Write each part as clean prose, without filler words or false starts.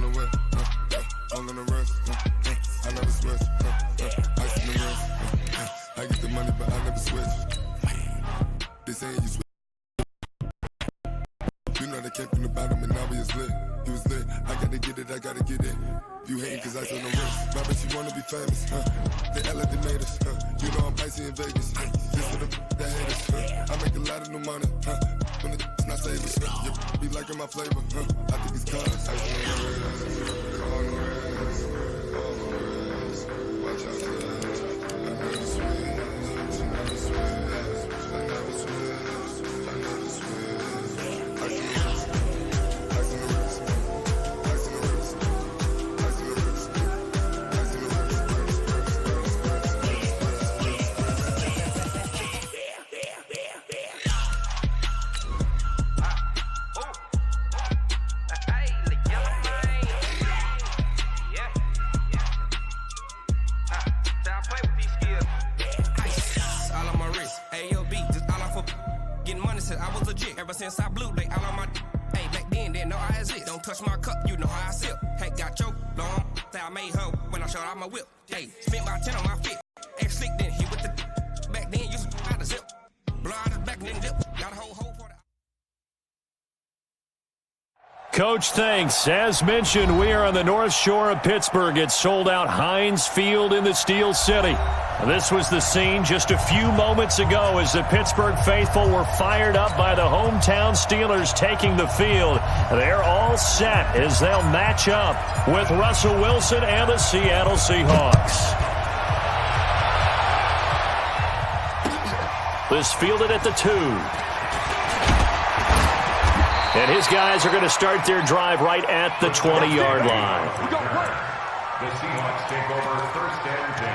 on the whip, all on the wrist, I never switch, ice in the wrist, I get the money but I never switch. They saying you switch. You know they came from the bottom and now we is lit. You was lit, I gotta get it, I gotta get it. You hating cause ice on the wrist. My bitch, you wanna be famous, They Ella, they made us, You know I'm icy in Vegas, This for the haters, I make a lot of new money, When it's not savings, You be liking my flavor, I think it's cause ice on the wrist, on the wrist, on the wrist. Watch out for that. I never switch, I never switch, I never switch, I never switch. Ice on the wrist, ice on the wrist, ice on the wrist, ice on the wrist, ice on the wrist. I was legit ever since I blew they all on my hey back then didn't know I exist. Don't touch my cup, you know how I sip. Hey, got choked long, I made her when I showed out my whip. Hey, spent about 10 on my fit. Ex slick then hit with the back then used to out the zip. Blow out his back and then dip. Got a whole for the Coach, thanks. As mentioned, we are on the North Shore of Pittsburgh. It's sold out Heinz Field in the Steel City. This was the scene just a few moments ago as the Pittsburgh faithful were fired up by the hometown Steelers taking the field. They're all set as they'll match up with Russell Wilson and the Seattle Seahawks. This fielded at the 2. And his guys are going to start their drive right at the 20-yard line. The Seahawks take over first and 10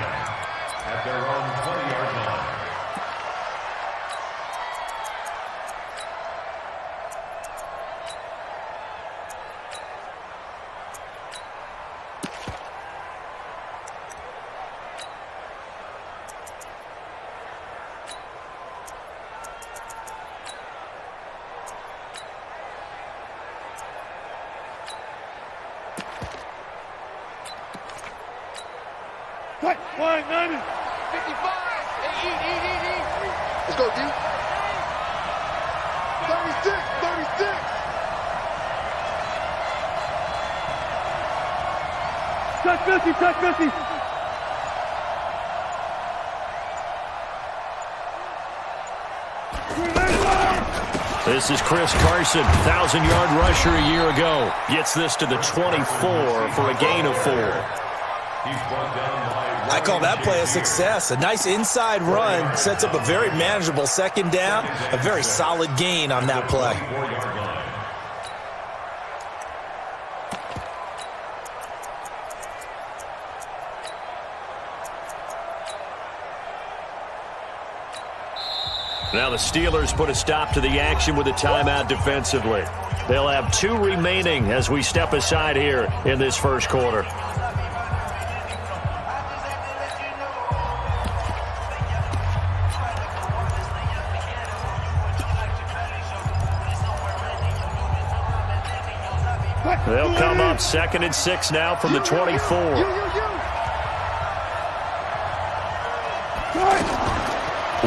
at their own 20-yard line. Cut, 190. 55. Hey, eat. Let's go, D. 36. Touch 50. This is Chris Carson, 1,000-yard rusher a year ago. Gets this to the 24 for a gain of 4. I call that play a success. A nice inside run sets up a very manageable second down, a very solid gain on that play. Now the Steelers put a stop to the action with a timeout defensively. They'll have 2 remaining as we step aside here in this first quarter. They'll come up 2nd and 6 now from the 24.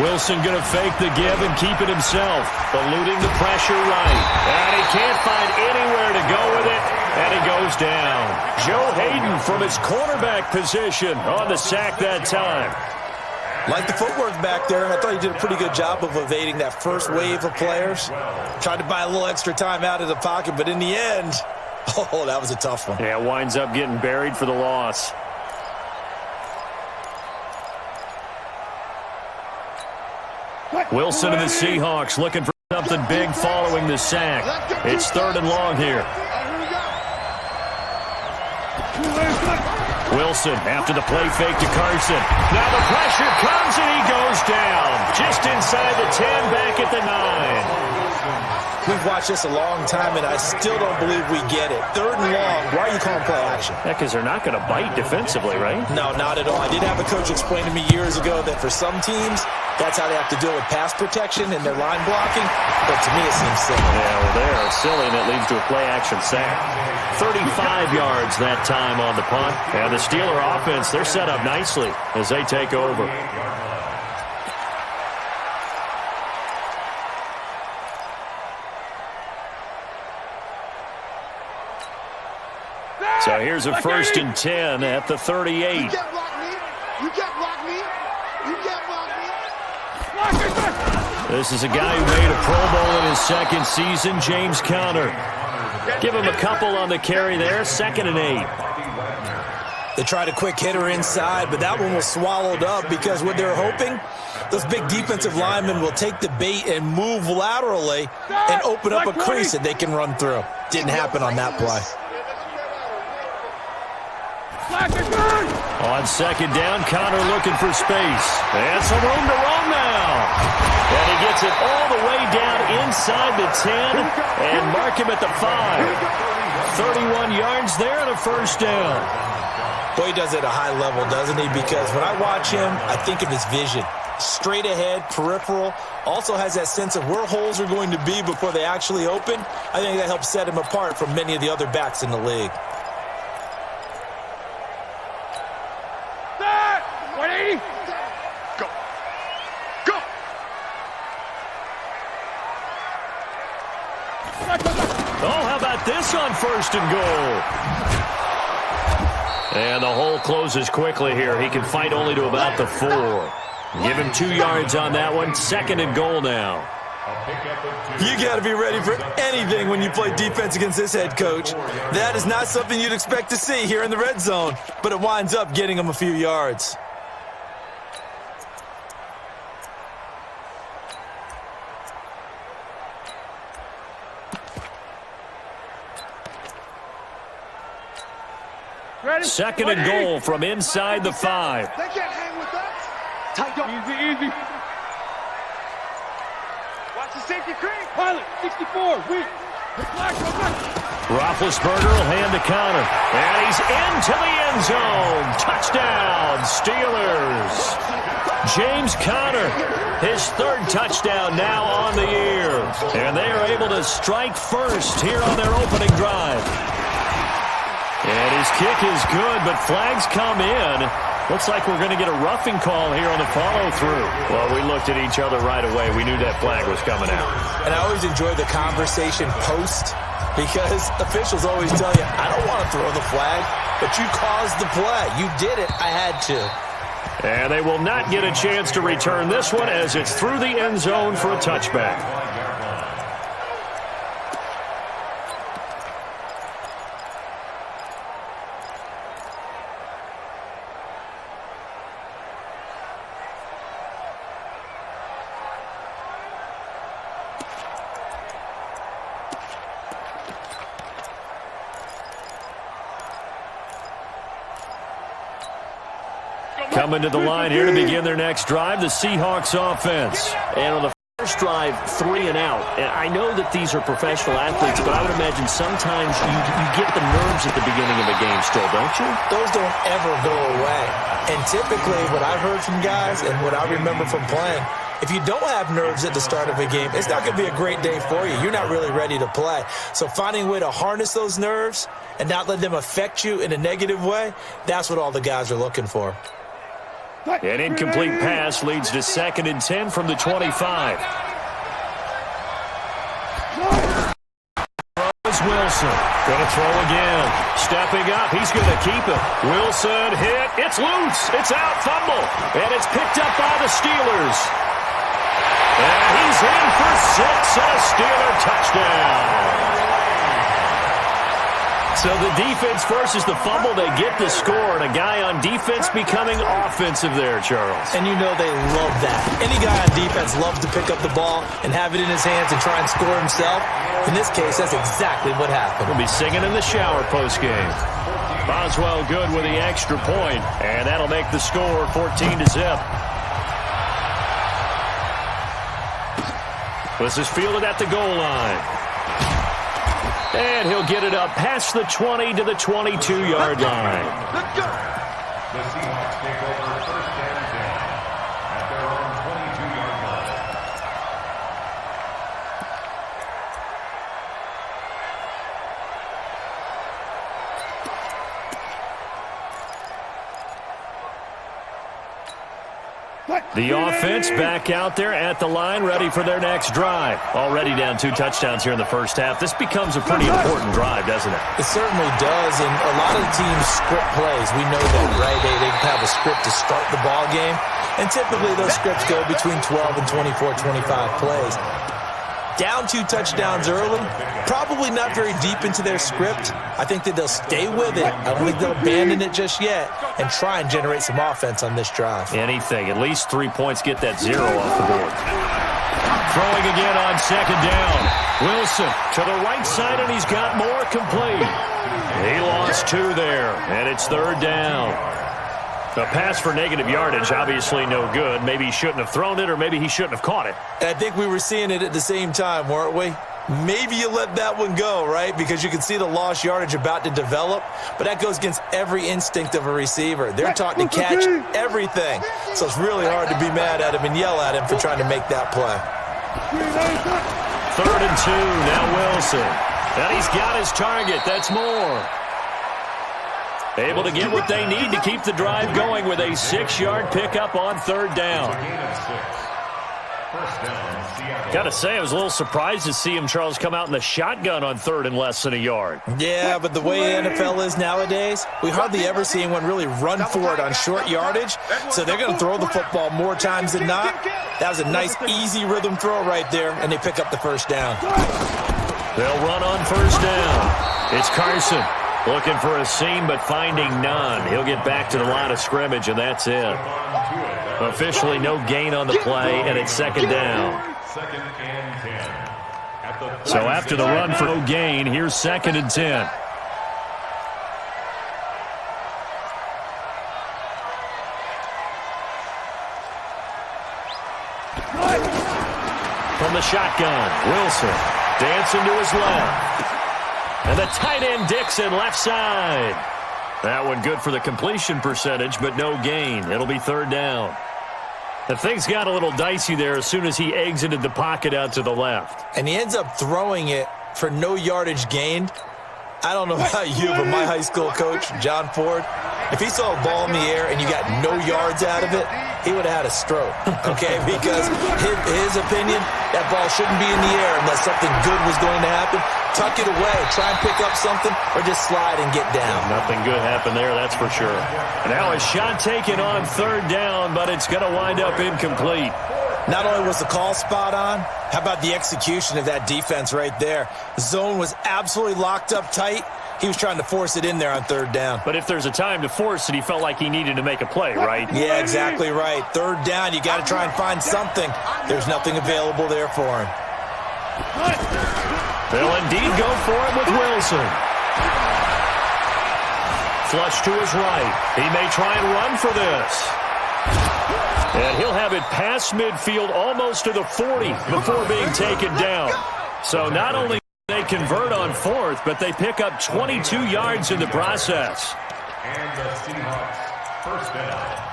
Wilson going to fake the give and keep it himself, eluding the pressure right. And he can't find anywhere to go with it, and he goes down. J.Haden from his cornerback position on the sack that time. Like the footwork back there, I thought he did a pretty good job of evading that first wave of players. Tried to buy a little extra time out of the pocket, but in the end, oh, that was a tough one. Yeah, winds up getting buried for the loss. Wilson and the Seahawks looking for something big following the sack. It's 3rd and long here. Wilson after the play fake to Carson. Now the pressure comes and he goes down. Just inside the 10, back at the 9. We've watched this a long time, and I still don't believe we get it. 3rd and long. Why are you calling play action? Yeah, because they're not going to bite defensively, right? No, not at all. I did have a coach explain to me years ago that for some teams, that's how they have to deal with pass protection and their line blocking. But to me, it seems silly. Yeah, well, they are silly, and it leads to a play-action sack. 35 yards that time on the punt. And the Steeler offense, they're set up nicely as they take over. So here's a 1st and 10 at the 38. You can't block me. You can't block me. You can't block me. This is a guy who made a Pro Bowl in his 2nd season, J.Conner. Give him a couple on the carry there, 2nd and 8. They tried a quick hitter inside, but that one was swallowed up because what they're hoping, those big defensive linemen will take the bait and move laterally and open up a crease that they can run through. Didn't happen on that play. On 2nd down, Conner looking for space. And some room to run now. And he gets it all the way down inside the 10 and mark him at the 5. 31 yards there and a 1st down. Boy, he does it at a high level, doesn't he? Because when I watch him, I think of his vision. Straight ahead, peripheral, also has that sense of where holes are going to be before they actually open. I think that helps set him apart from many of the other backs in the league. 180. Go. Go. Oh, how about this on 1st and goal? And the hole closes quickly here. He can fight only to about the 4. Give him 2 yards on that one. 2nd and goal now. You got to be ready for anything when you play defense against this head coach. That is not something you'd expect to see here in the red zone, but it winds up getting him a few yards. Ready? 2nd and goal from inside the 5. They can't hang with us. Tight up. Easy. Watch the safety cream. Pilot, 64, weak. Roethlisberger will hand to Conner. And he's into the end zone. Touchdown, Steelers. J.Conner, his 3rd touchdown now on the year. And they are able to strike first here on their opening drive. And his kick is good, but flags come in. Looks like we're going to get a roughing call here on the follow-through. Well, we looked at each other right away. We knew that flag was coming out. And I always enjoy the conversation post because officials always tell you, I don't want to throw the flag, but you caused the play. You did it. I had to. And they will not get a chance to return this one as it's through the end zone for a touchback. Coming to the line here to begin their next drive, the Seahawks offense. And on the first drive, 3 and out. And I know that these are professional athletes, but I would imagine sometimes you get the nerves at the beginning of a game still, don't you? Those don't ever go away. And typically what I've heard from guys and what I remember from playing, if you don't have nerves at the start of a game, it's not going to be a great day for you. You're not really ready to play. So finding a way to harness those nerves and not let them affect you in a negative way, that's what all the guys are looking for. An incomplete pass leads to 2nd and 10 from the 25. Wilson going to throw again. Stepping up. He's going to keep it. Wilson hit. It's loose. It's out. Fumble. And it's picked up by the Steelers. And he's in for 6 and a Steeler touchdown. So the defense forces the fumble. They get the score, and a guy on defense becoming offensive there, Charles. And you know they love that. Any guy on defense loves to pick up the ball and have it in his hands and try and score himself. In this case, that's exactly what happened. We'll be singing in the shower postgame. Boswell good with the extra point, and that'll make the score 14-0. This is fielded at the goal line. And he'll get it up past the 20 to the 22-yard line. Let's go. The Seahawks take over 1st and 10 at their own 22-yard line. The offense back out there at the line, ready for their next drive. Already down 2 touchdowns here in the first half. This becomes a pretty important drive, doesn't it? It certainly does, and a lot of the teams script plays. We know that, right? They have a script to start the ball game, and typically those scripts go between 12 and 24, 25 plays. Down 2 touchdowns early, probably not very deep into their script. I think that they'll stay with it. I don't think they'll abandon it just yet and try and generate some offense on this drive. Anything. At least 3 points, get that 0 off the board. Throwing again on second down. Wilson to the right side, and he's got more complete. He lost 2 there, and it's third down. A pass for negative yardage, obviously no good. Maybe he shouldn't have thrown it, or maybe he shouldn't have caught it. I think we were seeing it at the same time, weren't we? Maybe you let that one go, right? Because you can see the lost yardage about to develop, but that goes against every instinct of a receiver. They're taught to catch everything. So it's really hard to be mad at him and yell at him for trying to make that play. 3rd and 2, now Wilson. And he's got his target. That's more. Able to get what they need to keep the drive going with a 6-yard pickup on third down. Got to say, I was a little surprised to see him, Charles, come out in the shotgun on 3rd and less than a yard. Yeah, but the way NFL is nowadays, we hardly ever see anyone really run for it on short yardage, so they're going to throw the football more times than not. That was a nice, easy rhythm throw right there, and they pick up the first down. They'll run on first down. It's Carson. Looking for a seam, but finding none. He'll get back to the line of scrimmage, and that's it. Officially no gain on the play, and it's second down. So after the run for no gain, here's 2nd and 10. From the shotgun, Wilson dancing to his left. And the tight end Dixon left side. That one good for the completion percentage, but no gain. It'll be third down. The things got a little dicey there as soon as he exited the pocket out to the left. And he ends up throwing it for no yardage gained. I don't know about you, but my high school coach, John Ford, if he saw a ball in the air and you got no yards out of it, he would have had a stroke, okay? Because his opinion, that ball shouldn't be in the air unless something good was going to happen. Tuck it away, try and pick up something, or just slide and get down. Nothing good happened there, that's for sure. Now a shot taken on third down, but it's going to wind up incomplete. Not only was the call spot on, how about the execution of that defense right there? The zone was absolutely locked up tight. He was trying to force it in there on third down. But if there's a time to force it, he felt like he needed to make a play, right? Yeah, exactly right. Third down, you got to try and find something. There's nothing available there for him. They'll indeed go for it with Wilson. Flush to his right. He may try and run for this. And he'll have it past midfield almost to the 40 before being taken down. So not only do they convert on 4th, but they pick up 22 yards in the process. And the Seahawks first down.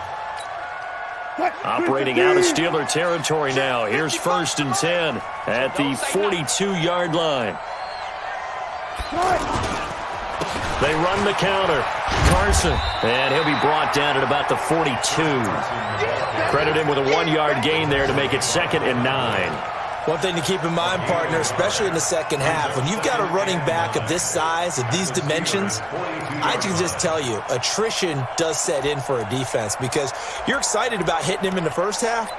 Operating out of Steeler territory now. Here's 1st and 10 at the 42-yard line. They run the counter. Carson, and he'll be brought down at about the 42. Credit him with a 1-yard gain there to make it 2nd and 9. One thing to keep in mind, partner, especially in the second half, when you've got a running back of this size, of these dimensions, I can just tell you, attrition does set in for a defense because you're excited about hitting him in the first half,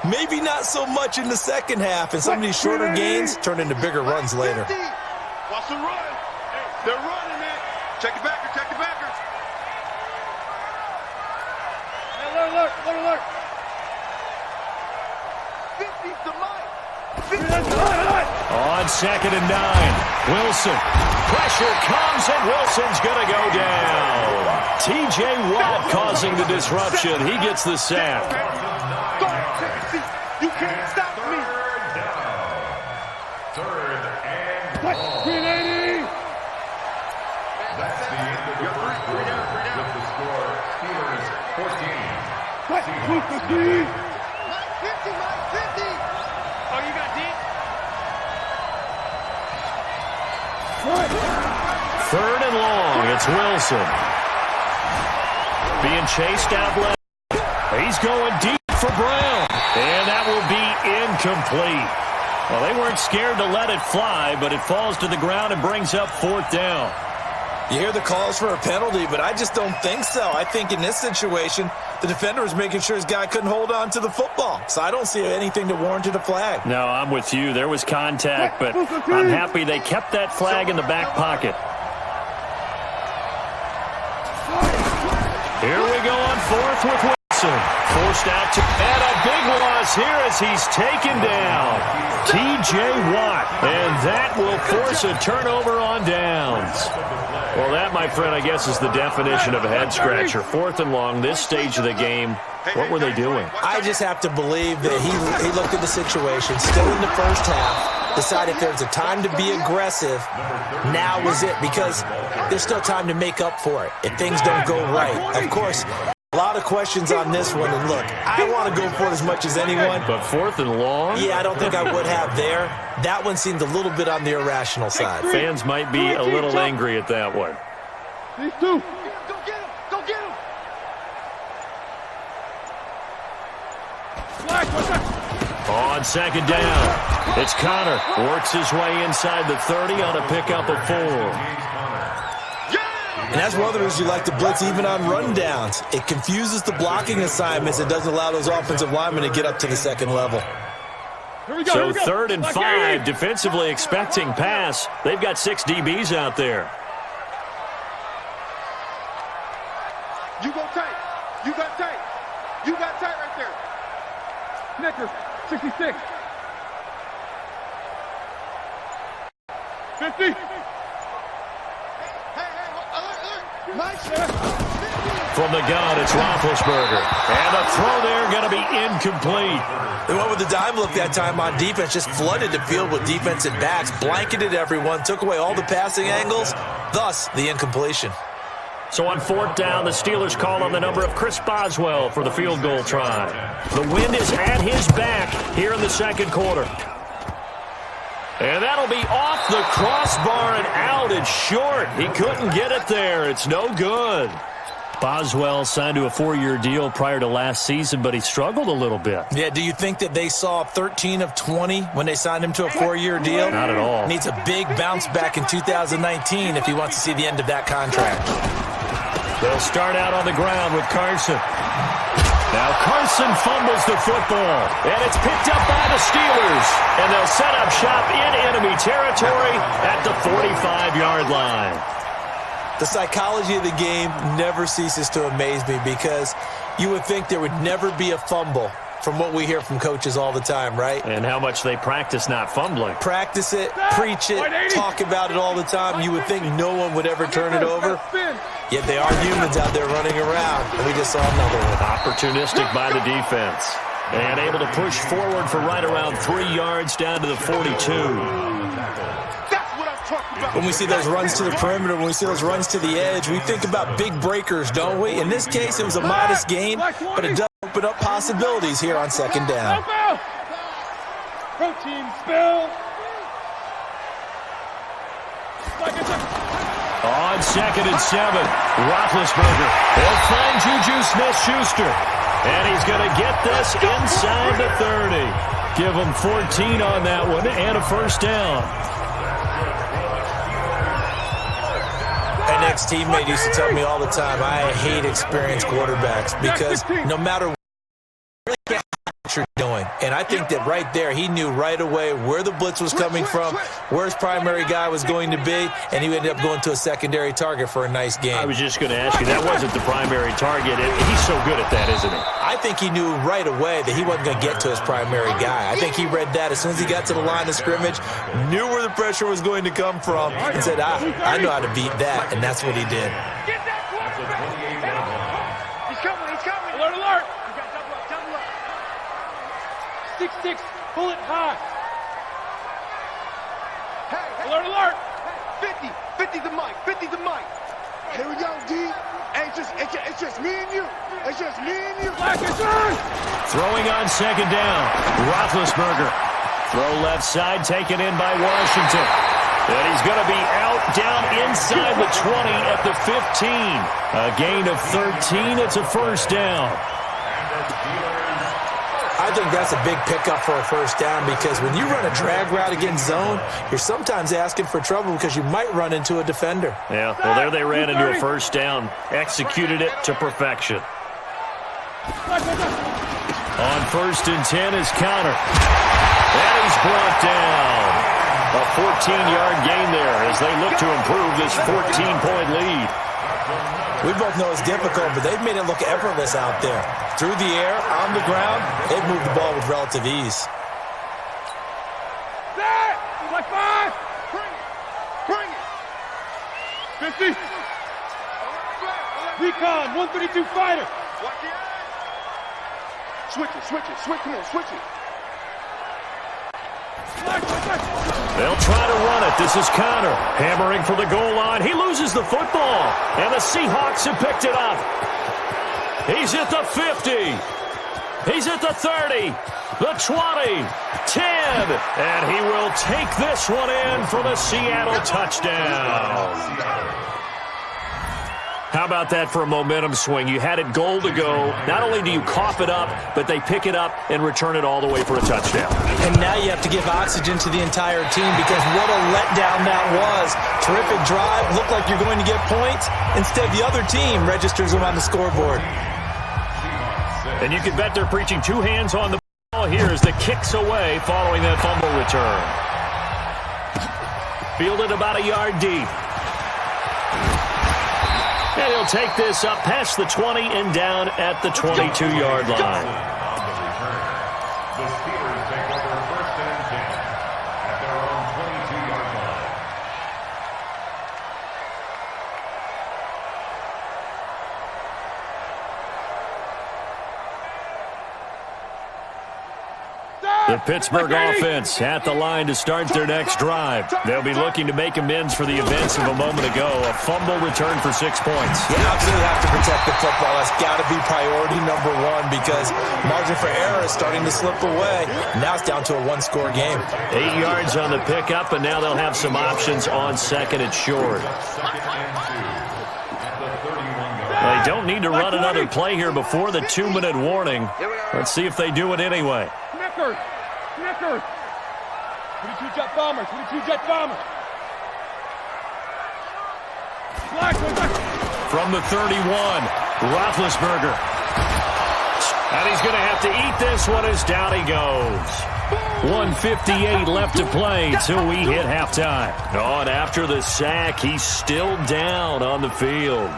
maybe not so much in the second half, and some of these shorter gains turn into bigger runs later. Watch the run. Hey, they're running, man. Check the backer, check the backer. Alert, alert, alert. 50's the mic. On 2nd and 9, Wilson. Pressure comes, and Wilson's going to go down. T.J. Watt causing the disruption. He gets the sack. You can't stop me. Third and long. That's the end of the first quarter with the score Steelers 14. Seahawks 9. Mike 50, Mike 50. Oh, you got deep? 3rd and long. It's Wilson. Being chased out left. He's going deep for Brown. And that will be incomplete. Well, they weren't scared to let it fly, but it falls to the ground and brings up 4th down. You hear the calls for a penalty, but I just don't think so. I think in this situation, the defender was making sure his guy couldn't hold on to the football. So I don't see anything that warranted a flag. No, I'm with you. There was contact, but I'm happy they kept that flag in the back pocket. Here we go on 4th with Wilson. Forced out to, and a big loss here as he's taken down. T.J. Watt, and that will force a turnover on downs. Well, that, my friend, I guess is the definition of a head-scratcher. 4th and long, this stage of the game. What were they doing? I just have to believe that he looked at the situation, still in the first half, decided if there's a time to be aggressive, now was it, because there's still time to make up for it if things don't go right. Of course, a lot of questions on this one, and look, I want to go for it as much as anyone. But 4th and long? Yeah, I don't think I would have there. That one seemed a little bit on the irrational side. Fans might be a little angry at that one. These two. Go get him. Go get him. On 2nd down, it's Conner. Works his way inside the 30 on a pickup of 4. And that's one of the reasons you like to blitz even on rundowns. It confuses the blocking assignments. It doesn't allow those offensive linemen to get up to the second level. So 3rd and 5, defensively expecting pass. They've got 6 DBs out there. You go tight. You got tight. You got tight right there. Snickers, 66. 50. From the gun, it's Roethlisberger. And the throw there going to be incomplete. They went with the dime look that time on defense, just flooded the field with defensive backs, blanketed everyone, took away all the passing angles, thus the incompletion. So on 4th down, the Steelers call on the number of Chris Boswell for the field goal try. The wind is at his back here in the 2nd quarter. And that'll be off the crossbar and out. It's short. He couldn't get it there. It's no good. Boswell signed to a 4-year deal prior to last season, but he struggled a little bit. Yeah, do you think that they saw 13 of 20 when they signed him to a 4-year deal? Not at all. Needs a big bounce back in 2019 if he wants to see the end of that contract. They'll start out on the ground with Carson. Now Carson fumbles the football, and it's picked up by the Steelers. And they'll set up shop in enemy territory at the 45-yard line. The psychology of the game never ceases to amaze me because you would think there would never be a fumble from what we hear from coaches all the time, right? And how much they practice not fumbling. Practice it, preach it, talk about it all the time. You would think no one would ever turn it over. Yet they are humans out there running around, and we just saw another one. Opportunistic by the defense. And able to push forward for right around 3 yards down to the 42. When we see those runs to the perimeter, when we see those runs to the edge, we think about big breakers, don't we? In this case, it was a modest gain, but it does open up possibilities here on 2nd down. Protein spill. On 2nd and 7, Roethlisberger. He'll find Juju Smith-Schuster. And he's going to get this inside the 30. Give him 14 on that one and a 1st down. An ex-teammate used to tell me all the time, I hate experienced quarterbacks because no matter what you're doing. And I think that right there, he knew right away where the blitz was coming from, where his primary guy was going to be, and he ended up going to a secondary target for a nice game. I was just going to ask you, that wasn't the primary target. He's so good at that, isn't he? I think he knew right away that he wasn't going to get to his primary guy. I think he read that as soon as he got to the line of scrimmage, knew where the pressure was going to come from, and said, I know how to beat that, and that's what he did. Get that quarterback. He's coming, he's coming. Alert, alert. You got double up. 6-6, pull it high. Hey, alert, alert. 50 the mic, 50 the mic. Here we go, D. Hey, it's just me and you. It's just me and you. Throwing on 2nd down. Roethlisberger. Throw left side, taken in by Washington. And he's going to be out down inside the 20 at the 15. A gain of 13. It's a 1st down. I think that's a big pickup for a first down because when you run a drag route against zone, you're sometimes asking for trouble because you might run into a defender. Yeah, well, there they ran into a first down, executed it to perfection. On 1st and 10 is Conner. That is brought down. A 14-yard gain there as they look to improve this 14-point lead. We both know it's difficult, but they've made it look effortless out there. Through the air, on the ground, they've moved the ball with relative ease. Like 5. Bring it. 50. Recon, 132 fighter. Switch it. They'll try to run it. This is Conner hammering for the goal line. He loses the football, and the Seahawks have picked it up. He's at the 50. He's at the 30, the 20, 10, and he will take this one in for the Seattle touchdown. How about that for a momentum swing? You had it goal to go. Not only do you cough it up, but they pick it up and return it all the way for a touchdown. And now you have to give oxygen to the entire team because what a letdown that was. Terrific drive. Looked like you're going to get points. Instead, the other team registers them on the scoreboard. And you can bet they're preaching 2 hands on the ball here as the kick's away following that fumble return. Fielded about a yard deep. And he'll take this up past the 20 and down at the 22-yard line. On the return, the Steelers take over 1st and 10 at their own 22-yard line. The Pittsburgh offense at the line to start their next drive. They'll be looking to make amends for the events of a moment ago. A fumble return for 6 points. You absolutely have to protect the football. That's got to be priority number 1 because margin for error is starting to slip away. Now it's down to a 1-score game. 8 yards on the pickup, and now they'll have some options on 2nd and short. They don't need to run another play here before the 2-minute warning. Let's see if they do it anyway. Snickers. 22 jet bombers. From the 31, Roethlisberger. And he's going to have to eat this one as down he goes. 1:58 left to play till we hit halftime. Oh, and after the sack, he's still down on the field.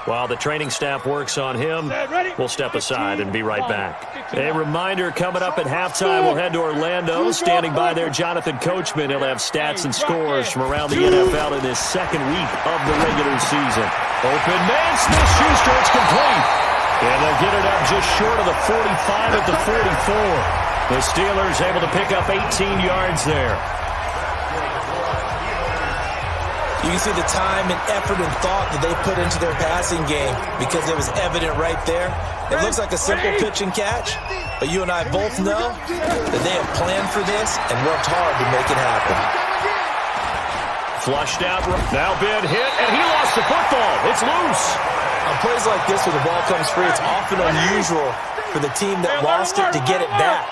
While the training staff works on him, we'll step aside and be right back. A reminder coming up at halftime, we'll head to Orlando. Standing by there, Jonathan Coachman. He'll have stats and scores from around the NFL in his 2nd week of the regular season. Open man, Smith-Schuster, it's complete. And they'll get it up just short of the 45 at the 44. The Steelers able to pick up 18 yards there. You can see the time and effort and thought that they put into their passing game because it was evident right there. It looks like a simple pitch and catch, but you and I both know that they have planned for this and worked hard to make it happen. Flushed out, now been hit, and he lost the football. It's loose. On plays like this where the ball comes free, it's often unusual for the team that lost it to get it back.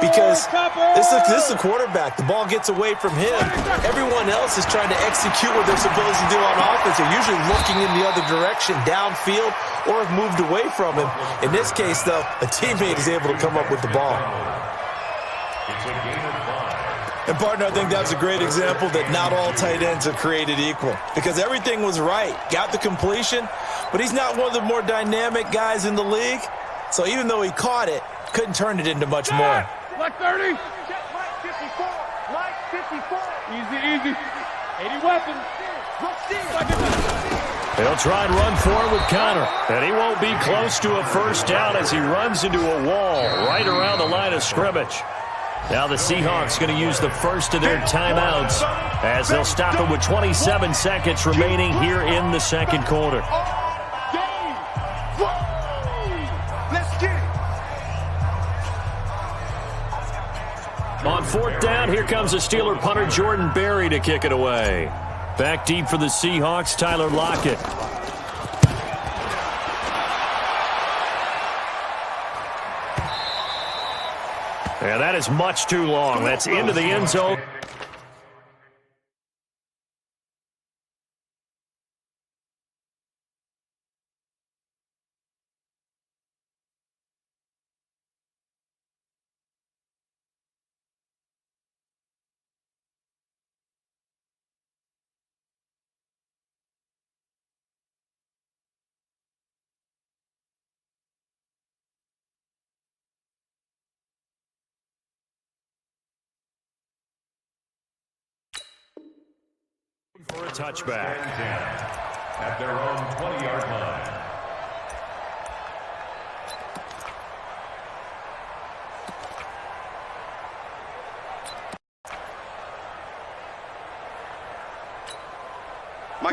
Because this is the quarterback. The ball gets away from him. Everyone else is trying to execute what they're supposed to do on offense. They're usually looking in the other direction, downfield, or have moved away from him. In this case, though, a teammate is able to come up with the ball. And, partner, I think that's a great example that not all tight ends are created equal. Because everything was right. Got the completion, but he's not one of the more dynamic guys in the league. So even though he caught it, couldn't turn it into much more. Black 30. Mike 54. Easy. 80 weapons. They'll try and run forward with Conner. And he won't be close to a first down as he runs into a wall right around the line of scrimmage. Now the Seahawks going to use the first of their timeouts as they'll stop it with 27 seconds remaining here in the 2nd quarter. On 4th down, here comes the Steeler punter Jordan Berry to kick it away. Back deep for the Seahawks, Tyler Lockett. Yeah, that is much too long. That's into the end zone. For a touchback. At their own 20-yard line.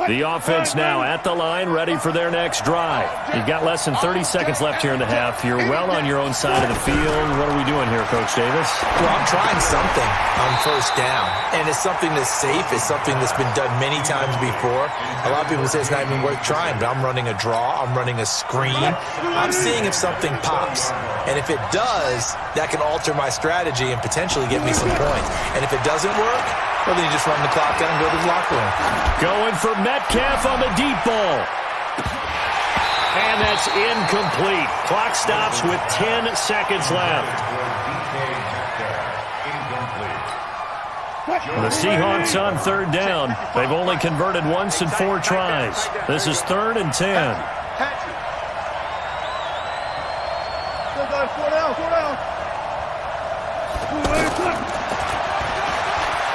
The offense now at the line, ready for their next drive. You've got less than 30 seconds left here in the half. You're well on your own side of the field. What are we doing here, Coach Davis? Well, I'm trying something on first down, and it's something that's safe. It's something that's been done many times before. A lot of people say it's not even worth trying, but I'm running a draw. I'm running a screen. I'm seeing if something pops, and if it does, that can alter my strategy and potentially get me some points. And if it doesn't work, well, then you just run the clock down and go to the locker room. Going for Metcalf on the deep ball. And that's incomplete. Clock stops with 10 seconds left. The Seahawks on third down. They've only converted once in 4 tries. This is 3rd and 10.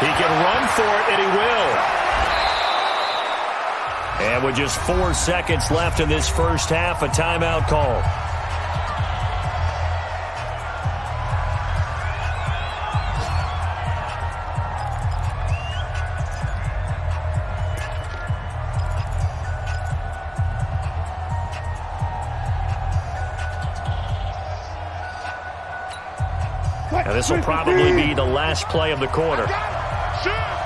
He can run for it, and he will. And with just 4 seconds left in this first half, a timeout call. Now this will probably be the last play of the quarter.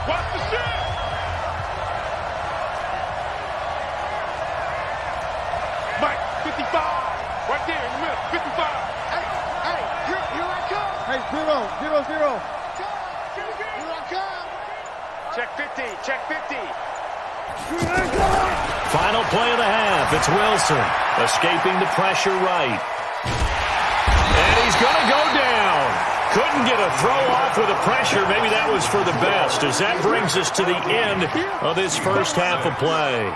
Watch the shit! Mike, 55. Right there in the middle, 55. Hey, here I come. Hey, 0, 0, 0. Here I come. Check 50, check 50. Final play of the half. It's Wilson escaping the pressure right. And he's going to go down. Couldn't get a throw off with the pressure. Maybe that was for the best, as that brings us to the end of this first half of play.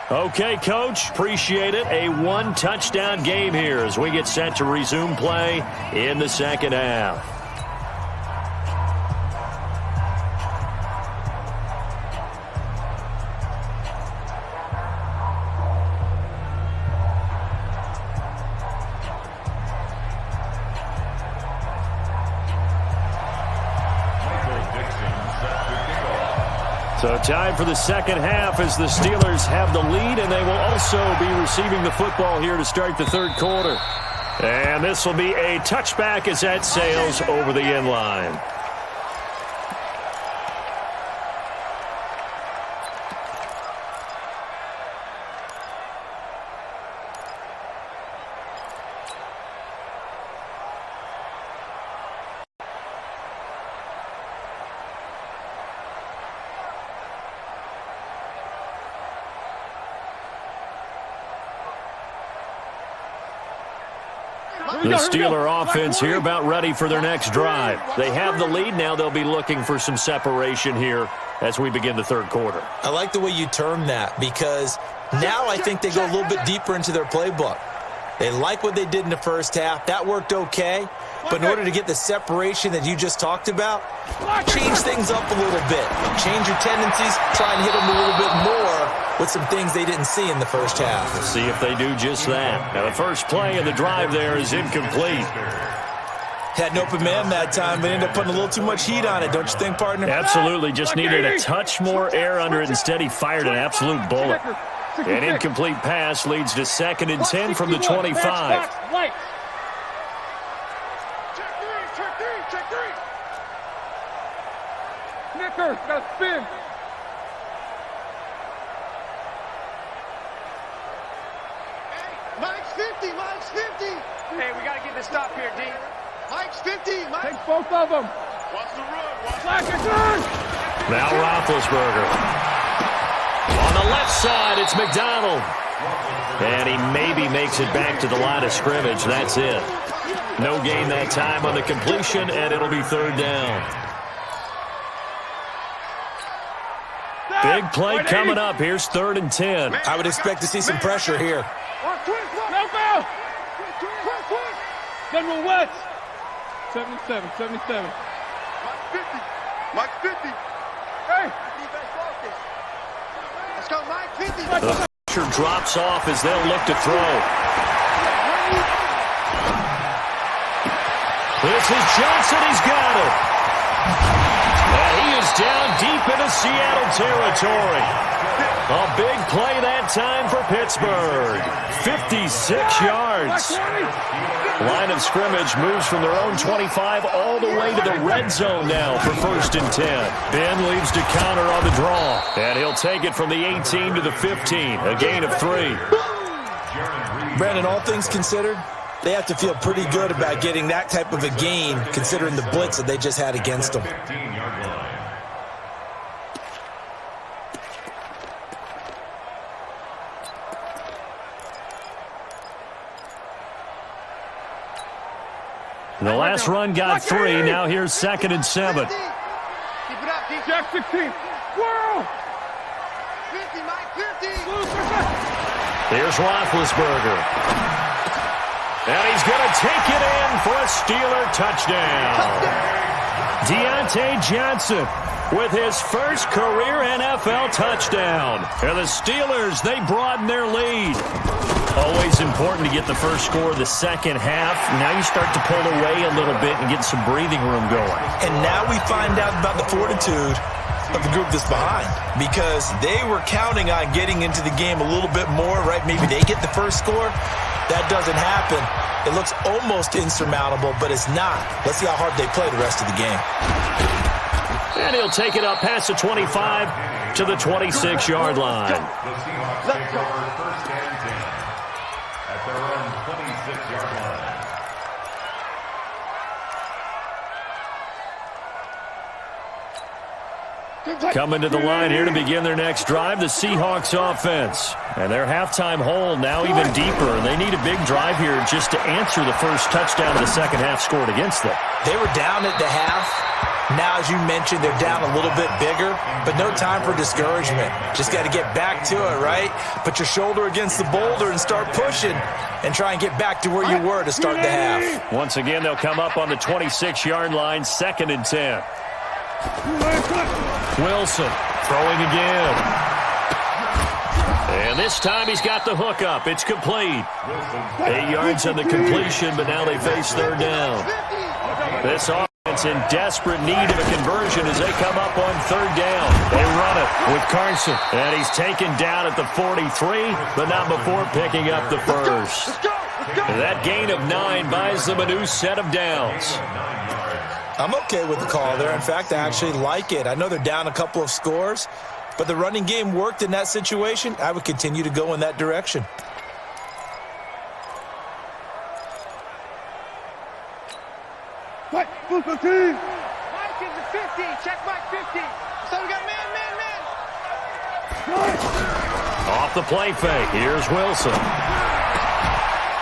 Okay, Coach, appreciate it. A 1-touchdown game here as we get set to resume play in the second half. So time for the second half as the Steelers have the lead, and they will also be receiving the football here to start the third quarter. And this will be a touchback as that sails over the end line. The Steeler offense here about ready for their next drive. They have the lead now. They'll be looking for some separation here as we begin the third quarter. I like the way you term that, because now I think they go a little bit deeper into their playbook. They like what they did in the first half. That worked okay. But in order to get the separation that you just talked about, change things up a little bit. Change your tendencies. Try and hit them a little bit more with some things they didn't see in the first half. We'll see if they do just that. Now, the first play of the drive there is incomplete. Had an open man that time, but ended up putting a little too much heat on it, don't you think, partner? Absolutely. Just needed a touch more air under it. Instead, he fired an absolute bullet. An incomplete pass leads to 2nd and 10 from the 25. Check three. Snicker, got to spin. Mike's 50. Hey, we got to get this stop here, D. Mike's 50. Mike. Take both of them. Watch the run. Now Roethlisberger. On the left side, it's McDonald. And he maybe makes it back to the line of scrimmage. That's it. No gain that time on the completion, and it'll be third down. Big play coming up. Here's 3rd and 10. I would expect to see some pressure here. General West. 77. Mike 50. Hey. Let's go, Mike 50. The pressure drops off as they'll look to throw. This is Johnson. He's got it. And he is down deep into Seattle territory. A big play that time for Pittsburgh. 56 yards. Line of scrimmage moves from their own 25 all the way to the red zone now for 1st and 10. Ben leaves J.Conner on the draw. And he'll take it from the 18 to the 15. A gain of 3. Brandon, all things considered, they have to feel pretty good about getting that type of a gain considering the blitz that they just had against them. The last run got 3. Now here's 2nd and 7. Keep it up, D. Jack 16. Whirl. 50, Mike 50. Here's Roethlisberger. And he's going to take it in for a Steeler touchdown. D.Johnson with his first career NFL touchdown. And the Steelers, they broaden their lead. Always important to get the first score of the second half. Now you start to pull away a little bit and get some breathing room going. And now we find out about the fortitude of the group that's behind, because they were counting on getting into the game a little bit more, right? Maybe they get the first score. That doesn't happen. It looks almost insurmountable, but it's not. Let's see how hard they play the rest of the game. And he'll take it up past the 25 to the 26-yard line. The Seahawks take over 1st and 10 at their own 26-yard line. Coming to the line here to begin their next drive, the Seahawks offense. And their halftime hole now even deeper. And they need a big drive here just to answer the first touchdown of the second half scored against them. They were down at the half. Now, as you mentioned, they're down a little bit bigger, but no time for discouragement. Just got to get back to it, right? Put your shoulder against the boulder and start pushing and try and get back to where you were to start the half. Once again, they'll come up on the 26-yard line, 2nd and 10. Wilson throwing again. And this time he's got the hook up. It's complete. 8 yards on the completion, but now they face 3rd down. This offense in desperate need of a conversion as they come up on 3rd down. They run it with Carson. And he's taken down at the 43, but not before picking up the first. And that gain of 9 buys them a new set of downs. I'm okay with the call there. In fact, I actually like it. I know they're down a couple of scores, but the running game worked in that situation. I would continue to go in that direction. Mike, 15. Mike in the 50. Check Mike 50. So we got man. Off the play fake. Here's Wilson.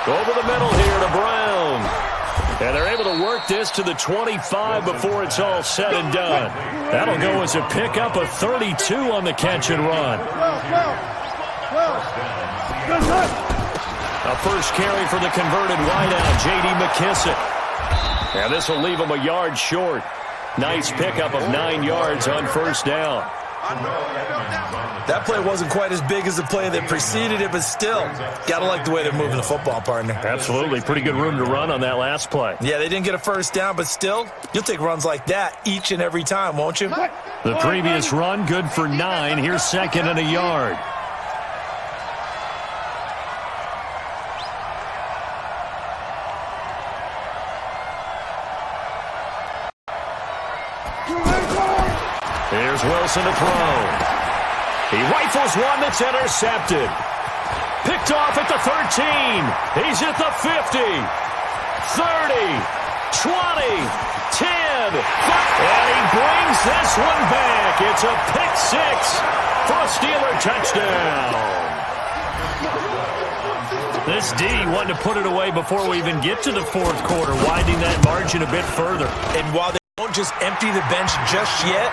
Over the middle here to Brown. And they're able to work this to the 25 before it's all said and done. That'll go as a pickup of 32 on the catch and run. A first carry for the converted wideout, J.D. McKissick. And this will leave him a yard short. Nice pickup of 9 yards on 1st down. That play wasn't quite as big as the play that preceded it, but still, gotta like the way they're moving the football, partner. Absolutely. Pretty good room to run on that last play. Yeah, they didn't get a first down, but still, you'll take runs like that each and every time, won't you? The previous run, good for 9. Here's 2nd and a yard. Here's Wilson to throw. He rifles one that's intercepted. Picked off at the 13. He's at the 50. 30. 20, 10, 5, and he brings this one back. It's a pick six for a Steeler touchdown. This D wanted to put it away before we even get to the fourth quarter, widening that margin a bit further. And while they don't just empty the bench just yet,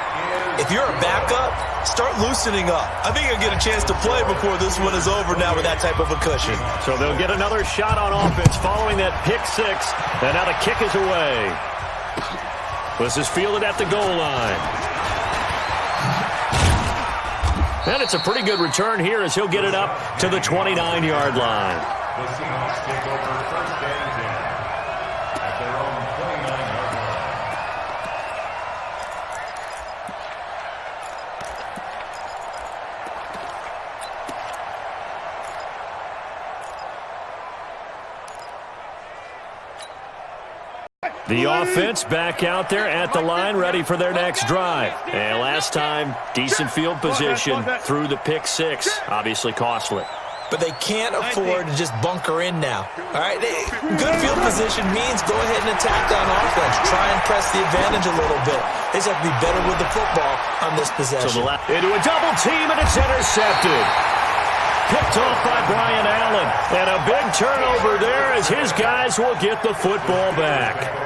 if you're a backup, start loosening up. I think you'll get a chance to play before this one is over now with that type of a cushion. So they'll get another shot on offense following that pick six, and now the kick is away. This is fielded at the goal line. And it's a pretty good return here as he'll get it up to the 29-yard line. The Seahawks take over first and 10 at their own 29-yard line. The offense back out there at the line, ready for their next drive. And last time, decent field position through the pick six. Obviously costly. But they can't afford to just bunker in now. All right, good field position means go ahead and attack on offense. Try and press the advantage a little bit. They just have to be better with the football on this possession. So into a double team, and it's intercepted. Picked off by Brian Allen. And a big turnover there as his guys will get the football back.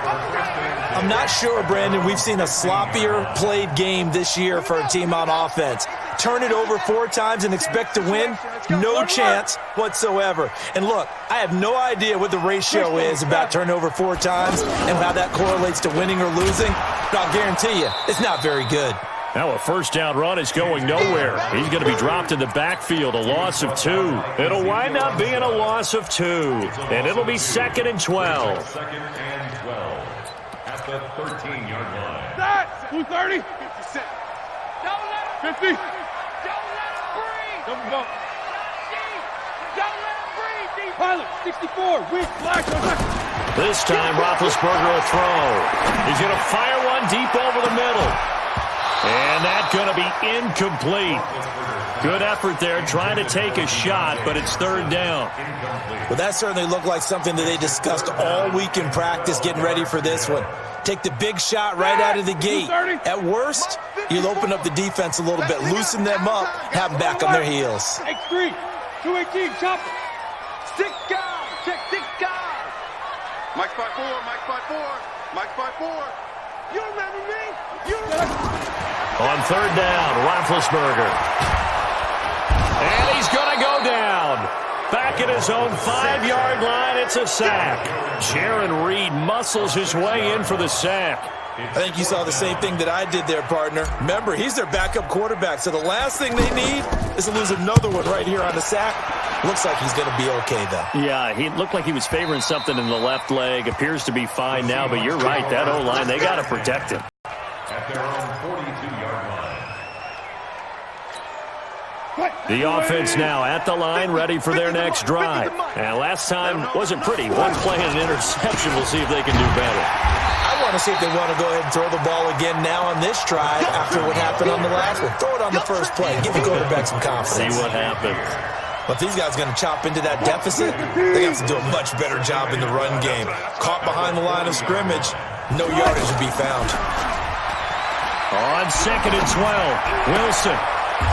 I'm not sure, Brandon, we've seen a sloppier played game this year for a team on offense. Turn it over 4 times and expect to win? No chance whatsoever. And look, I have no idea what the ratio is about turning over 4 times and how that correlates to winning or losing. But I'll guarantee you, it's not very good. Now a first down run is going nowhere. He's going to be dropped in the backfield, a loss of 2. It'll wind up being a loss of 2. And it'll be 2nd and 12. 2nd and 12 at the 13-yard line. 230. 50. Don't let him breathe. Don't let him breathe. Pilot, 64. Weak flash. This time, Roethlisberger a throw. He's going to fire one deep over the middle. And that's going to be incomplete. Good effort there trying to take a shot, but it's 3rd down. Well, that certainly looked like something that they discussed all week in practice getting ready for this one. Take the big shot right out of the gate. At worst, you'll open up the defense a little bit, loosen them up, have them back on their heels. X3, 218, chopper. 6 guys, check 6 guys. Mike 5-4, Mike 5-4, Mike 5-4. You remember me? You remember. On 3rd down, Roethlisberger. And he's going to go down. Back at his own 5-yard line, it's a sack. Jaron Reed muscles his way in for the sack. I think you saw the same thing that I did there, partner. Remember, he's their backup quarterback, so the last thing they need is to lose another one right here on the sack. Looks like he's going to be okay, though. Yeah, he looked like he was favoring something in the left leg. Appears to be fine now, but you're right. That O-line, they got to protect him. At their own 42-yard line. The offense now at the line, ready for their next drive. And last time wasn't pretty. One play and an interception. We'll see if they can do better. I want to see if they want to go ahead and throw the ball again now on this try after what happened on the last one. Throw it on the first play. Give the quarterback some confidence. See what happens. But if these guys are going to chop into that deficit, they have to do a much better job in the run game. Caught behind the line of scrimmage, no yardage to be found. On 2nd and 12, Wilson.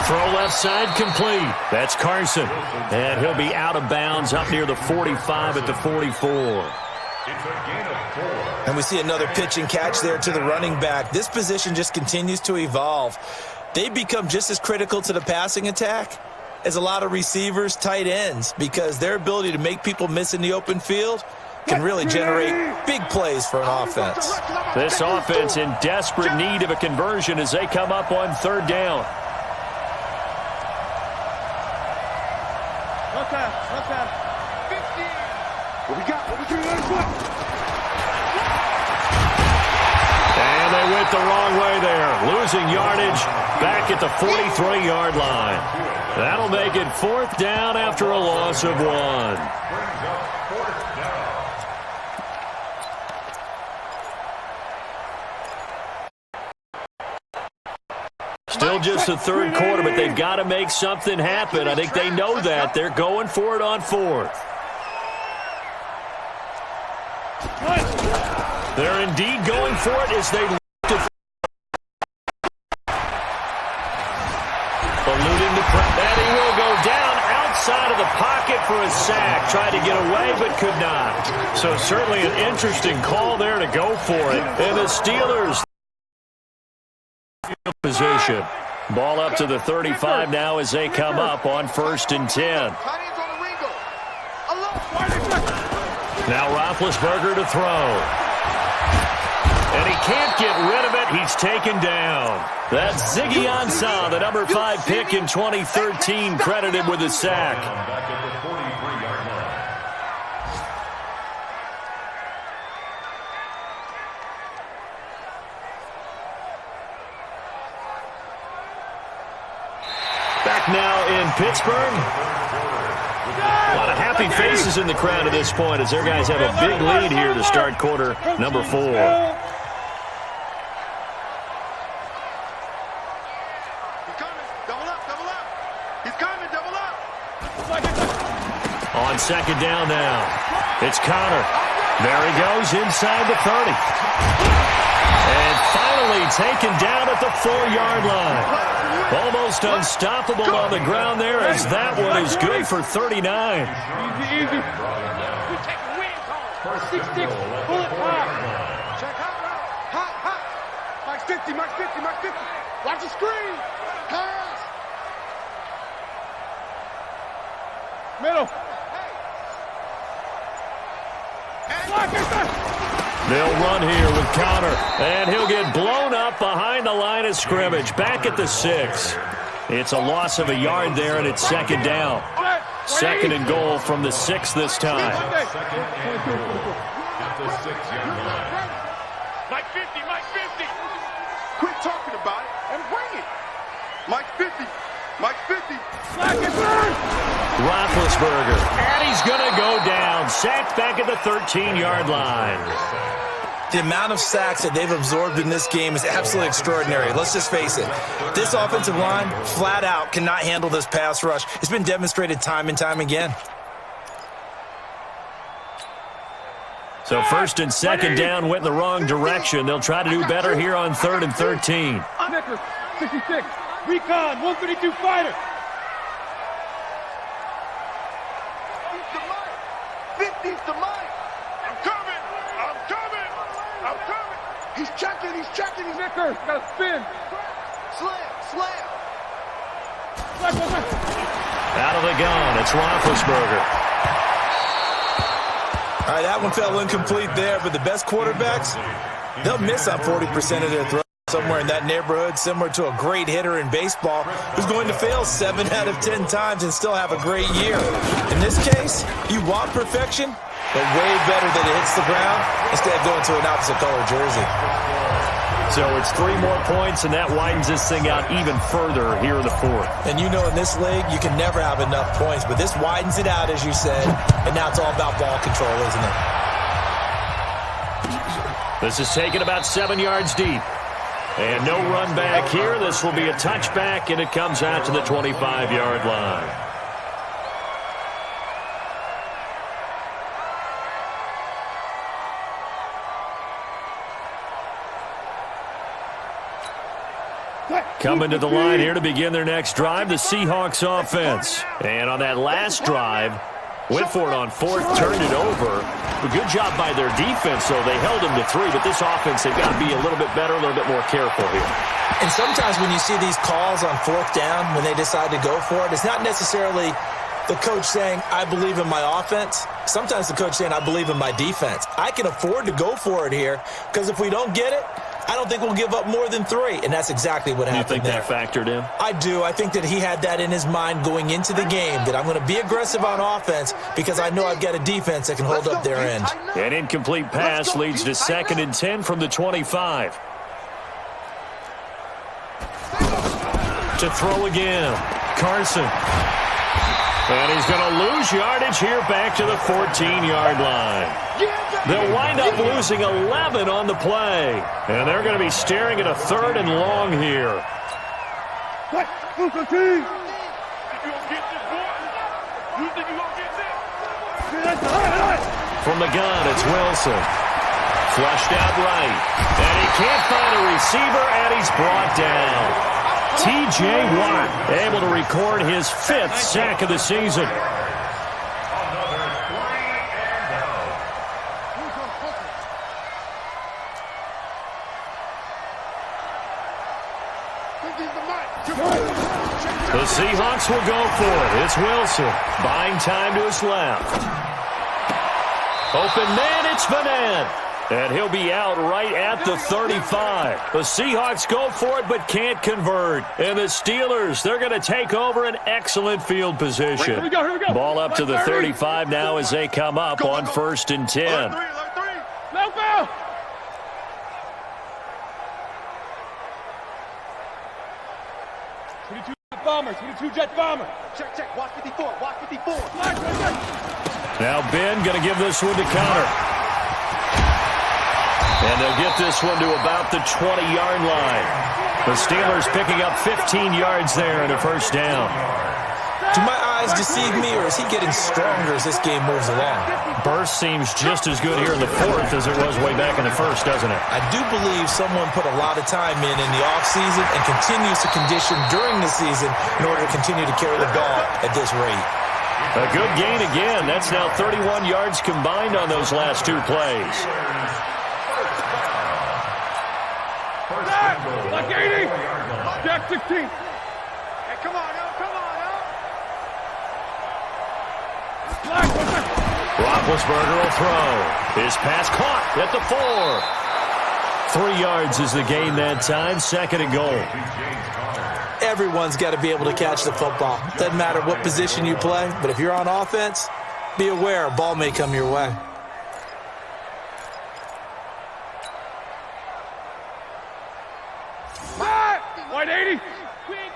Throw left side complete. That's Carson. And he'll be out of bounds up near the 45 at the 44. It's a gain of 4. And we see another pitch and catch there to the running back. This position just continues to evolve. They become just as critical to the passing attack as a lot of receivers, tight ends, because their ability to make people miss in the open field can really generate big plays for an offense. This offense in desperate need of a conversion as they come up on 3rd down. Left half. 50. What we got? What we doing? And they went the wrong way there. Losing yardage back at the 43-yard line. That'll make it 4th down after a loss of 1. Brings up 4th down. Still just the 3rd quarter, but they've got to make something happen. I think they know that. They're going for it on 4th. They're indeed going for it as they look to alluding to and he will go down outside of the pocket for a sack. Tried to get away but could not. So certainly an interesting call there to go for it. And the Steelers position. Ball up to the 35 now as they come up on 1st and 10. Now Roethlisberger to throw. And he can't get rid of it. He's taken down. That's Ziggy Ansah, the number 5 pick in 2013, credited with a sack. Back now in Pittsburgh. A lot of happy faces in the crowd at this point as their guys have a big lead here to start quarter number 4. On 2nd down now, it's Conner. There he goes inside the 30. And finally taken down at the 4-yard line. Almost unstoppable on the ground there as that one is good for 39. Easy. We take a win call. 6-6, pull it high. Check hot. Mike 50. Watch the screen. Pass. Middle. They'll run here with Conner, and he'll get blown up behind the line of scrimmage, back at the 6. It's a loss of a yard there, and it's 2nd down. 2nd and goal from the 6 this time. At the 6-yard line. Mike 50. Quit talking about it and bring it. Mike 50. Roethlisberger, and he's going to go down. Sacked back at the 13-yard line. The amount of sacks that they've absorbed in this game is absolutely extraordinary. Let's just face it. This offensive line, flat out, cannot handle this pass rush. It's been demonstrated time and time again. So 1st and 2nd down went in the wrong direction. They'll try to do better here on 3rd and 13. Snickers, 66. Recon, 132 fighter. 50's to Mike. I'm coming. He's checking. Snickers, got to spin. Slam. Out of the gun, it's Roethlisberger. All right, that one fell incomplete there, but the best quarterbacks, they'll miss on 40% of their throws. Somewhere in that neighborhood, similar to a great hitter in baseball who's going to fail 7 out of 10 times and still have a great year. In this case, you want perfection, but way better that it hits the ground instead of going to an opposite color jersey. So it's 3 more points, and that widens this thing out even further here in the 4th. And you know in this league, you can never have enough points, but this widens it out, as you said, and now it's all about ball control, isn't it? This is taken about 7 yards deep. And no run back here. This will be a touchback, and it comes out to the 25-yard line. Coming to the line here to begin their next drive, the Seahawks offense. And on that last drive, went for it on 4th, turned it over. A good job by their defense, though. They held them to 3, but this offense, they've got to be a little bit better, a little bit more careful here. And sometimes when you see these calls on 4th down, when they decide to go for it, it's not necessarily the coach saying, I believe in my offense. Sometimes the coach saying, I believe in my defense. I can afford to go for it here because if we don't get it, I don't think we'll give up more than 3, and that's exactly what happened. You think there. That factored in? I do. I think that he had that in his mind going into the game, that I'm going to be aggressive on offense because I know I've got a defense that can hold up their end. An incomplete pass leads to 2nd and 10 from the 25. To throw again, Carson. And he's going to lose yardage here back to the 14-yard line. They'll wind up losing 11 on the play. And they're going to be staring at a 3rd and long here. From the gun, it's Wilson. Flushed out right. And he can't find a receiver, and he's brought down. T.J. Watt able to record his 5th sack of the season. The Seahawks will go for it. It's Wilson. Buying time to his left. Open man, it's Manan. And he'll be out right at the 35. The Seahawks go for it but can't convert. And the Steelers, they're going to take over an excellent field position. Here we go. Ball up to the 35 now as they come up on 1st and 10. Let's go. Bomber, 22 jet bomber. Check. Watch 54. Now Ben going to give this one to Conner. And they'll get this one to about the 20-yard line. The Steelers picking up 15 yards there and a first down. Do my eyes deceive me, or is he getting stronger as this game moves along? Burst seems just as good here in the 4th as it was way back in the 1st, doesn't it? I do believe someone put a lot of time in the offseason and continues to condition during the season in order to continue to carry the ball at this rate. A good gain again. That's now 31 yards combined on those last 2 plays. Black 80. Jack 16. Hey, come on, now. Roethlisberger will throw. His pass caught at the 4. 3 yards is the gain that time. 2nd and goal. Everyone's got to be able to catch the football. Doesn't matter what position you play, but if you're on offense, be aware a ball may come your way. White 80.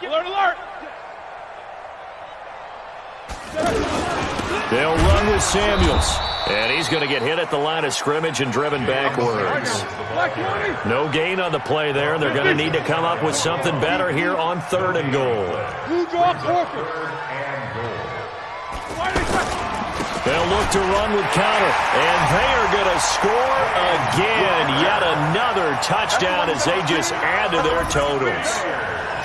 Alert. They'll run with Samuels. And he's going to get hit at the line of scrimmage and driven backwards. No gain on the play there. They're going to need to come up with something better here on 3rd and goal. They'll look to run with Conner. And they are going to score again. Yet another touchdown as they just add to their totals.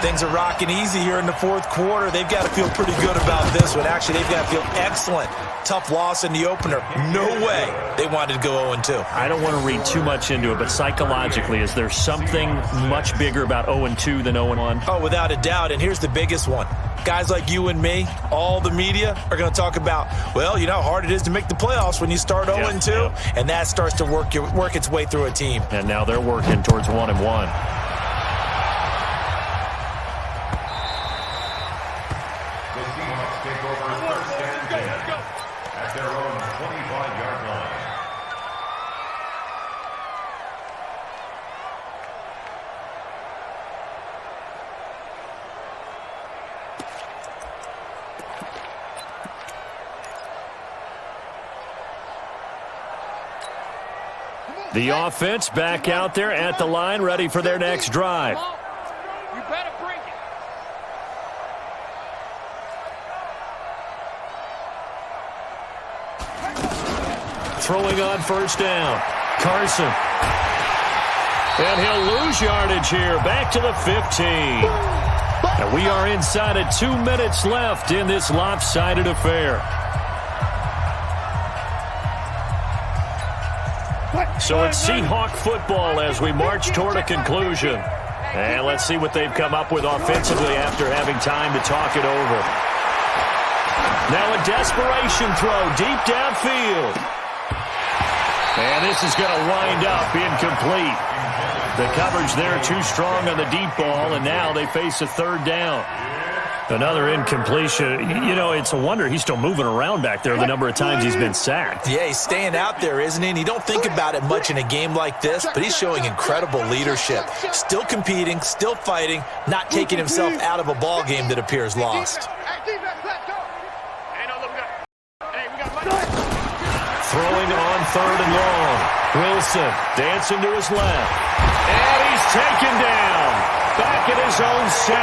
Things are rocking easy here in the 4th quarter. They've got to feel pretty good about this one. Actually, they've got to feel excellent. Tough loss in the opener. No way they wanted to go 0-2. I don't want to read too much into it, but psychologically, is there something much bigger about 0-2 than 0-1? Oh, without a doubt, and here's the biggest one. Guys like you and me, all the media, are going to talk about, well, you know how hard it is to make the playoffs when you start 0-2, and that starts to work its way through a team. And now they're working towards 1-1. The offense back out there at the line, ready for their next drive. You better bring it. Throwing on 1st down. Carson. And he'll lose yardage here. Back to the 15. And we are inside of 2 minutes left in this lopsided affair. So it's Seahawk football as we march toward a conclusion. And let's see what they've come up with offensively after having time to talk it over. Now a desperation throw deep downfield. And this is going to wind up incomplete. The coverage there too strong on the deep ball, and now they face a 3rd down. Another incompletion. You know, it's a wonder he's still moving around back there the number of times he's been sacked. Yeah, he's staying out there, isn't he? And you don't think about it much in a game like this, but he's showing incredible leadership. Still competing, still fighting, not taking himself out of a ball game that appears lost. Throwing on 3rd and long. Wilson dancing to his left. And he's taken down. Back at his own 7.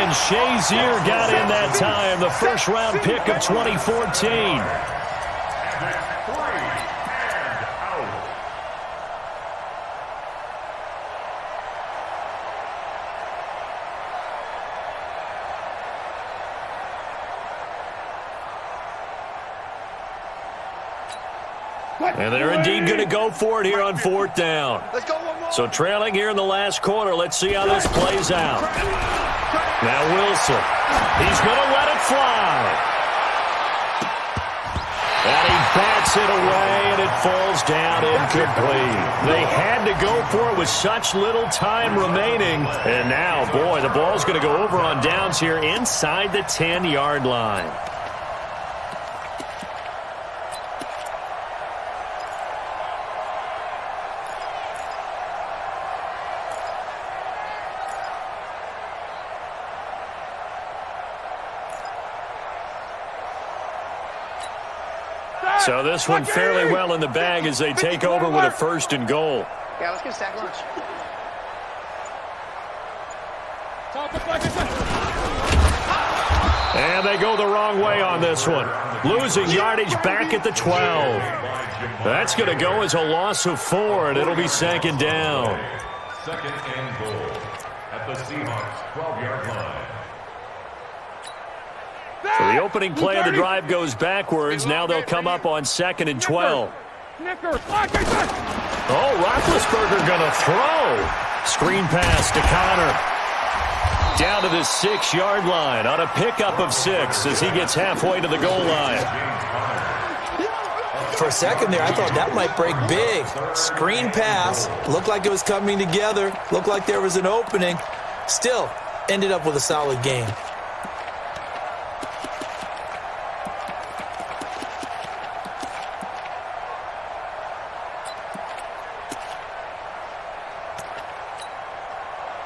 R.Shazier got in that time. The 1st-round pick of 2014. And they're indeed going to go for it here on 4th down. So trailing here in the last quarter. Let's see how this plays out. Now Wilson. He's going to let it fly. And he bats it away, and it falls down incomplete. They had to go for it with such little time remaining. And now, boy, the ball's going to go over on downs here inside the 10-yard line. So this one fairly well in the bag as they take over with a 1st and goal. Yeah, let's get a stack lunch. And they go the wrong way on this one. Losing yardage back at the 12. That's going to go as a loss of 4, and it'll be 2nd down. 2nd and goal at the Seahawks 12-yard line. So the opening play of the drive goes backwards. Now they'll come up on 2nd and 12. Oh, Roethlisberger going to throw. Screen pass to Conner. Down to the 6-yard line on a pickup of 6 as he gets halfway to the goal line. For a second there, I thought that might break big. Screen pass. Looked like it was coming together. Looked like there was an opening. Still, ended up with a solid game.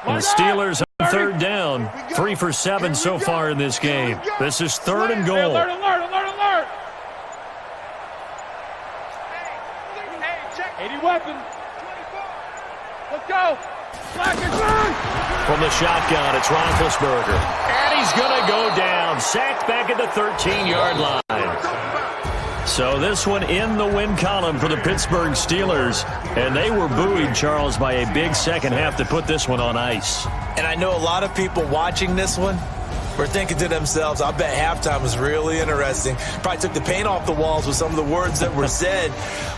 The Steelers on 3rd down, 3 for 7 so far in this game. This is 3rd and goal. Alert, alert, alert, alert! 80 weapon. Let's go. From the shotgun, it's Roethlisberger. And he's going to go down. Sacked back at the 13-yard line. So this one in the win column for the Pittsburgh Steelers. And they were buoyed, Charles, by a big second half to put this one on ice. And I know a lot of people watching this one were thinking to themselves, I bet halftime was really interesting. Probably took the paint off the walls with some of the words that were said.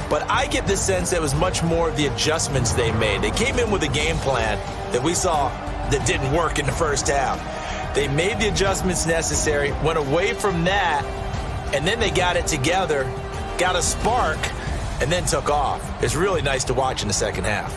But I get the sense that it was much more of the adjustments they made. They came in with a game plan that we saw that didn't work in the first half. They made the adjustments necessary, went away from that, and then they got it together, got a spark, and then took off. It's really nice to watch in the second half.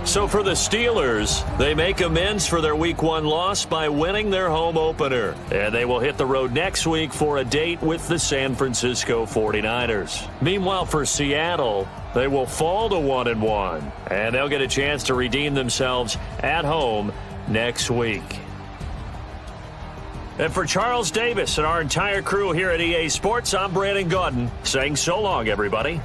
So for the Steelers, they make amends for their Week 1 loss by winning their home opener. And they will hit the road next week for a date with the San Francisco 49ers. Meanwhile, for Seattle, they will fall to 1-1. And they'll get a chance to redeem themselves at home next week. And for Charles Davis and our entire crew here at EA Sports, I'm Brandon Gaudin saying so long, everybody.